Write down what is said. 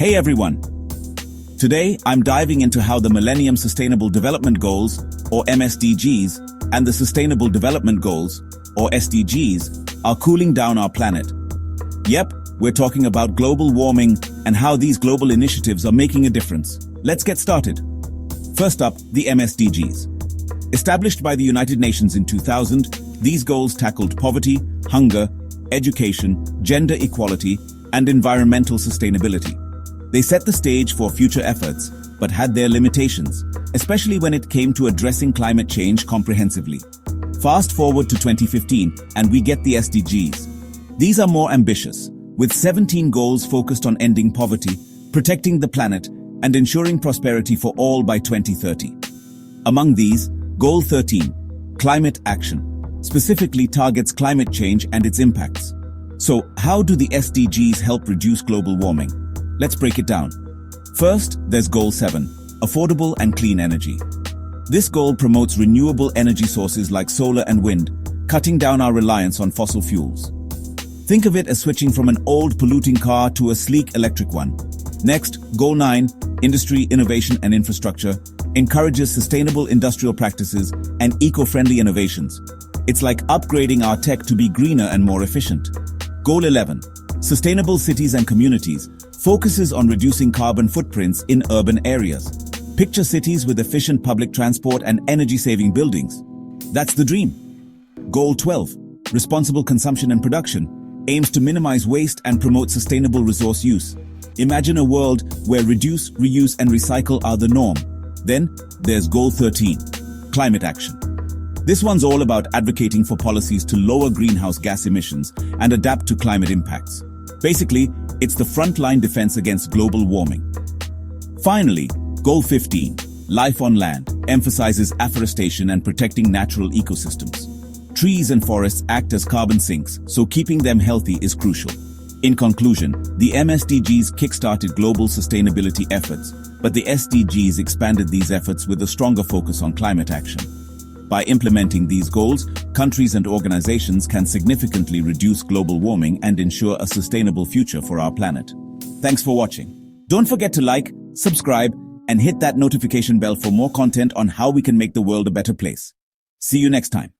Hey everyone! Today I'm diving into how the Millennium Sustainable Development Goals, or MSDGs, and the Sustainable Development Goals, or SDGs, are cooling down our planet. Yep, we're talking about global warming and how these global initiatives are making a difference. Let's get started. First up, the MSDGs. Established by the United Nations in 2000, these goals tackled poverty, hunger, education, gender equality, and environmental sustainability. They set the stage for future efforts, but had their limitations, especially when it came to addressing climate change comprehensively. Fast forward to 2015, and we get the SDGs. These are more ambitious, with 17 goals focused on ending poverty, protecting the planet, and ensuring prosperity for all by 2030. Among these, Goal 13, Climate Action, specifically targets climate change and its impacts. So, how do the SDGs help reduce global warming? Let's break it down. First, there's Goal 7, Affordable and Clean Energy. This goal promotes renewable energy sources like solar and wind, cutting down our reliance on fossil fuels. Think of it as switching from an old polluting car to a sleek electric one. Next, Goal 9, Industry, Innovation and Infrastructure, encourages sustainable industrial practices and eco-friendly innovations. It's like upgrading our tech to be greener and more efficient. Goal 11, Sustainable Cities and Communities, focuses on reducing carbon footprints in urban areas. Picture cities with efficient public transport and energy-saving buildings. That's the dream. Goal 12, Responsible Consumption and Production, aims to minimize waste and promote sustainable resource use. Imagine a world where reduce, reuse, and recycle are the norm. Then, there's Goal 13, Climate Action. This one's all about advocating for policies to lower greenhouse gas emissions and adapt to climate impacts. Basically, it's the frontline defense against global warming. Finally, Goal 15, Life on Land, emphasizes afforestation and protecting natural ecosystems. Trees and forests act as carbon sinks, so keeping them healthy is crucial. In conclusion, the MSDGs kickstarted global sustainability efforts, but the SDGs expanded these efforts with a stronger focus on climate action. By implementing these goals, countries and organizations can significantly reduce global warming and ensure a sustainable future for our planet. Thanks for watching. Don't forget to like, subscribe, and hit that notification bell for more content on how we can make the world a better place. See you next time.